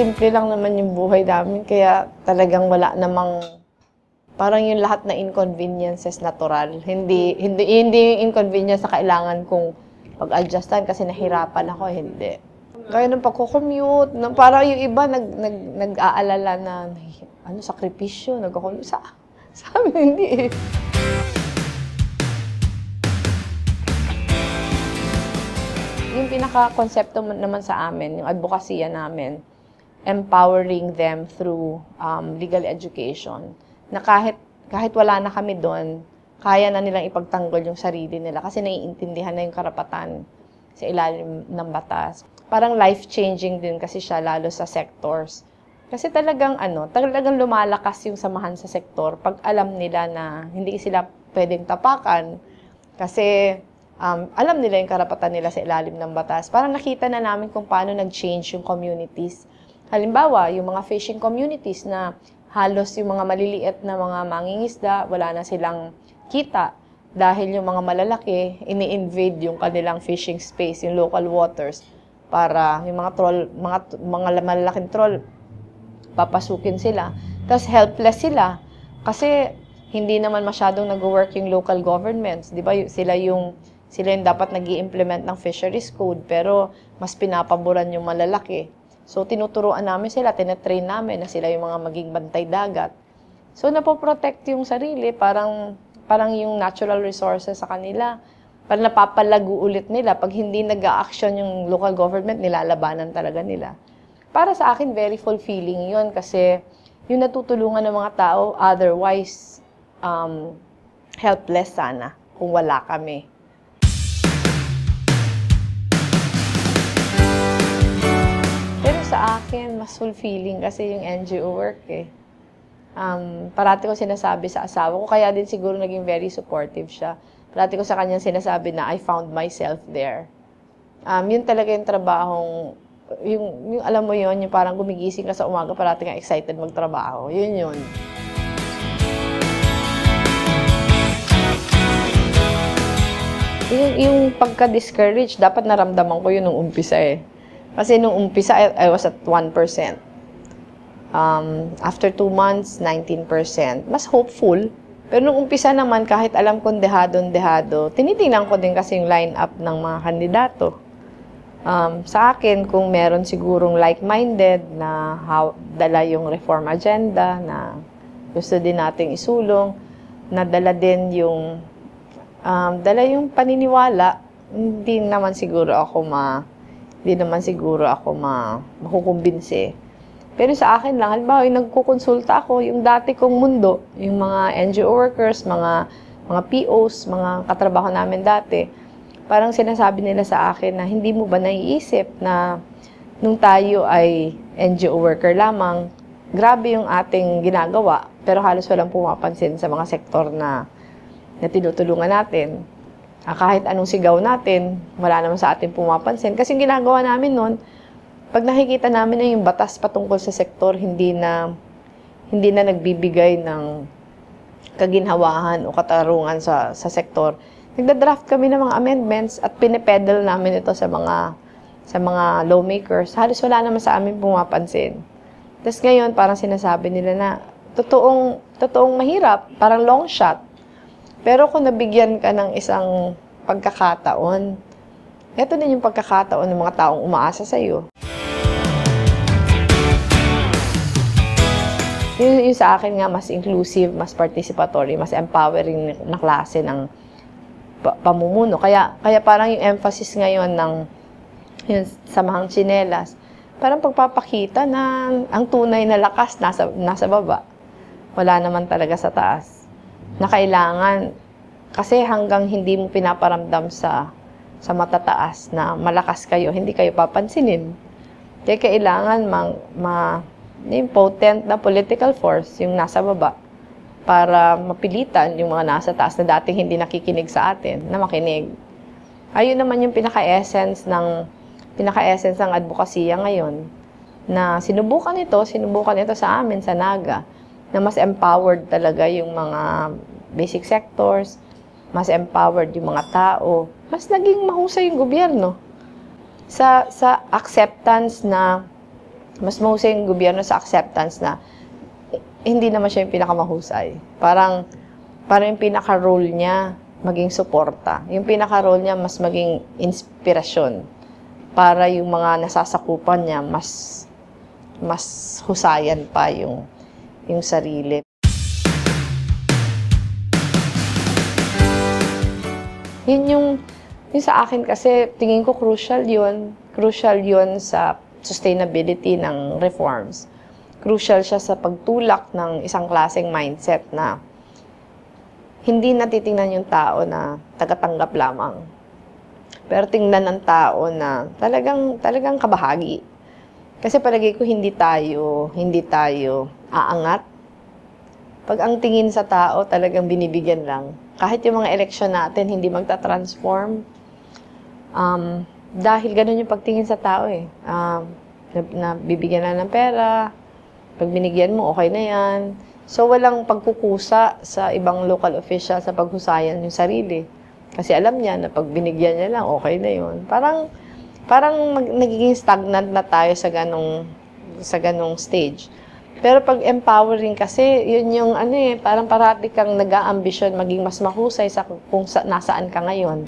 simple lang naman yung buhay namin, kaya talagang wala namang, parang yung lahat na inconveniences natural. Hindi yung inconvenience na kailangan kong pag-adjustan kasi nahirapan ako, hindi. Kaya nung pagko-commute, parang yung iba nag-aalala na, sakripisyo, nag-commute. Sa amin, hindi eh. Yung pinaka-konsepto naman sa amin, yung advokasya namin, empowering them through legal education. Na kahit wala na kami doon, kaya na nilang ipagtanggol yung sarili nila kasi naiintindihan na yung karapatan sa ilalim ng batas. Parang life-changing din kasi siya, lalo sa sectors. Kasi talagang lumalakas yung samahan sa sektor pag alam nila na hindi sila pwedeng tapakan kasi alam nila yung karapatan nila sa ilalim ng batas. Parang nakita na namin kung paano nag-change yung communities. Halimbawa, yung mga fishing communities na halos yung mga maliliit na mga mangingisda, wala na silang kita dahil yung mga malalaki, ini-invade yung kanilang fishing space, yung local waters, para yung mga troll, mga malalaking troll, papasukin sila. Tapos helpless sila kasi hindi naman masyadong nag-work yung local governments. Di ba? Sila yung dapat nag-i-implement ng fisheries code, pero mas pinapaboran yung malalaki. So, tinuturuan namin sila, tinetrain namin na sila yung mga maging bantay dagat. So, napoprotect yung sarili, parang yung natural resources sa kanila. Parang napapalago ulit nila. Pag hindi nag-a-action yung local government, nilalabanan talaga nila. Para sa akin, very fulfilling yun kasi yung natutulungan ng mga tao, otherwise, helpless sana kung wala kami. Sa akin, mas fulfilling kasi yung NGO work eh. Parati ko sinasabi sa asawa ko, kaya din siguro naging very supportive siya. Parati ko sa kanya sinasabi na I found myself there. Yun talaga yung trabahong, yung alam mo yun, yung parang gumigising ka sa umaga, parati kang excited magtrabaho. Yun. Yung pagka-discourage, dapat naramdaman ko yun nung umpisa eh. Kasi nung umpisa, I was at 1%. After 2 months, 19%. Mas hopeful. Pero nung umpisa naman, kahit alam kong dehado, tinitingnan ko din kasi yung line-up ng mga kandidato. Sa akin, kung meron sigurong like-minded na dala yung reform agenda, na gusto din nating isulong, na dala din yung paniniwala, hindi naman siguro ako makukumbinsi. Pero sa akin lang, halimbawa, yung nagkukonsulta ako, yung dati kong mundo, yung mga NGO workers, mga POs, mga katrabaho namin dati, parang sinasabi nila sa akin na hindi mo ba naiisip na nung tayo ay NGO worker lamang, grabe yung ating ginagawa, pero halos walang pumapansin sa mga sektor na tinutulungan natin. Kahit anong sigaw natin, wala naman sa atin pumapansin. Kasi yung ginagawa namin noon, pag nakikita namin na yung batas patungkol sa sektor, hindi na nagbibigay ng kaginhawahan o katarungan sa sektor, nagda-draft kami ng mga amendments at pinipedal namin ito sa mga lawmakers. Halos wala naman sa amin pumapansin. Tapos ngayon, parang sinasabi nila na totoong mahirap, parang long shot. Pero kung nabigyan ka ng isang pagkakataon, ito din yung pagkakataon ng mga taong umaasa sa iyo. Yung sa akin nga, mas inclusive, mas participatory, mas empowering na klase ng pamumuno. Kaya parang yung emphasis ngayon ng yung Samahang Tsinelas, parang pagpapakita na ang tunay na lakas nasa baba. Wala naman talaga sa taas. Na kailangan, kasi hanggang hindi mo pinaparamdam sa matataas na malakas kayo, hindi kayo papansinin. Kaya kailangan yung potent na political force, yung nasa baba, para mapilitan yung mga nasa taas na dating hindi nakikinig sa atin, na makinig. Ayun naman yung pinaka-essence ng advokasya ngayon, na sinubukan ito sa amin, sa Naga, na mas empowered talaga yung mga basic sectors, mas empowered yung mga tao, mas naging mahusay yung gobyerno sa acceptance na Mas mahusay yung gobyerno sa acceptance na hindi naman siya yung pinakamahusay. Parang yung pinaka-role niya, maging suporta. Yung pinaka-role niya, mas maging inspirasyon para yung mga nasasakupan niya, mas husayan pa yung sarili. Yun yung sa akin kasi, tingin ko crucial yun. Crucial yun sa sustainability ng reforms. Crucial siya sa pagtulak ng isang klaseng mindset na hindi natitingnan yung tao na tagatanggap lamang. Pero tingnan ng tao na talagang kabahagi. Kasi palagi ko hindi tayo aangat. Pag ang tingin sa tao, talagang binibigyan lang. Kahit yung mga eleksyon natin, hindi magta-transform. Dahil ganun yung pagtingin sa tao eh. Na bibigyan na ng pera, pag binigyan mo, okay na yan. So, walang pagkukusa sa ibang local official sa paghusayan yung sarili. Kasi alam niya na pag binigyan niya lang, okay na yun. Parang nagiging stagnant na tayo sa ganong stage. Pero pag empowering kasi, yun yung parang parati kang nag-aambisyon maging mas mahusay sa kung nasaan ka ngayon.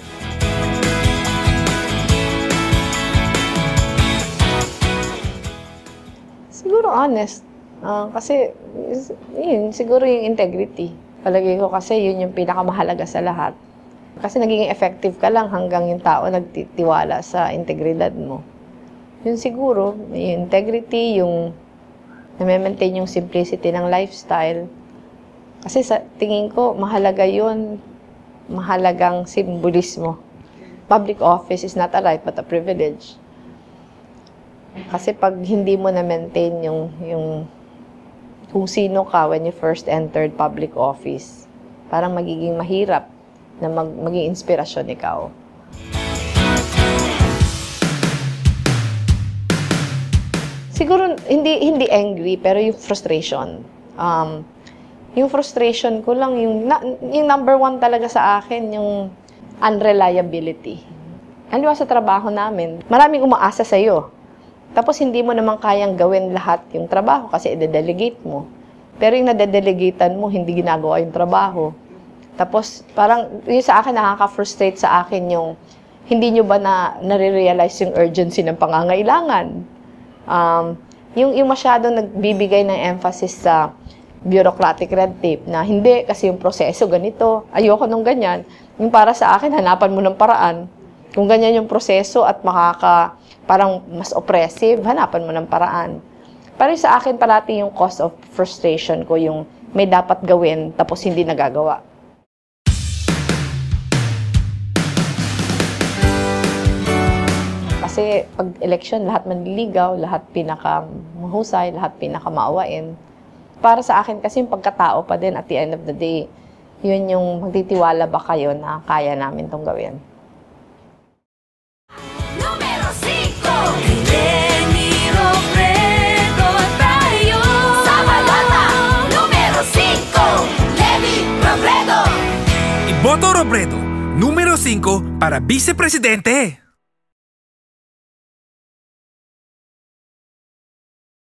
Siguro honest. Kasi, yun, siguro yung integrity. Palagi ko kasi yun yung pinakamahalaga sa lahat. Kasi naging effective ka lang hanggang yung tao nagtitiwala sa integridad mo. Yun siguro, yung integrity, yung na-maintain yung simplicity ng lifestyle. Kasi sa tingin ko, mahalaga yun. Mahalagang simbolismo. Public office is not a right but a privilege. Kasi pag hindi mo na-maintain yung kung sino ka when you first entered public office, parang magiging mahirap na maging inspirasyon ikaw. Siguro, hindi angry, pero yung frustration. Yung frustration ko lang, yung number one talaga sa akin, yung unreliability. Ano sa trabaho namin? Maraming umaasa sa'yo. Tapos hindi mo naman kayang gawin lahat yung trabaho kasi i-delegate mo. Pero yung nade-delegatean mo, hindi ginagawa yung trabaho. Tapos parang yung sa akin nakaka-frustrate sa akin yung hindi nyo ba nare-realize yung urgency ng pangangailangan. Yung masyadong nagbibigay ng emphasis sa bureaucratic red tape na hindi kasi yung proseso ganito. Ayoko nung ganyan. Yung para sa akin, hanapan mo ng paraan. Kung ganyan yung proseso at parang mas oppressive, hanapan mo ng paraan. Pero sa akin, parati yung cause of frustration ko, yung may dapat gawin, tapos hindi nagagawa. Kasi pag election, lahat manliligaw, lahat pinakamahusay, lahat pinakamaawain. Para sa akin kasi yung pagkatao pa din at the end of the day, yun yung magtitiwala ba kayo na kaya namin itong gawin. Boto Robredo, número 5 para vicepresidente.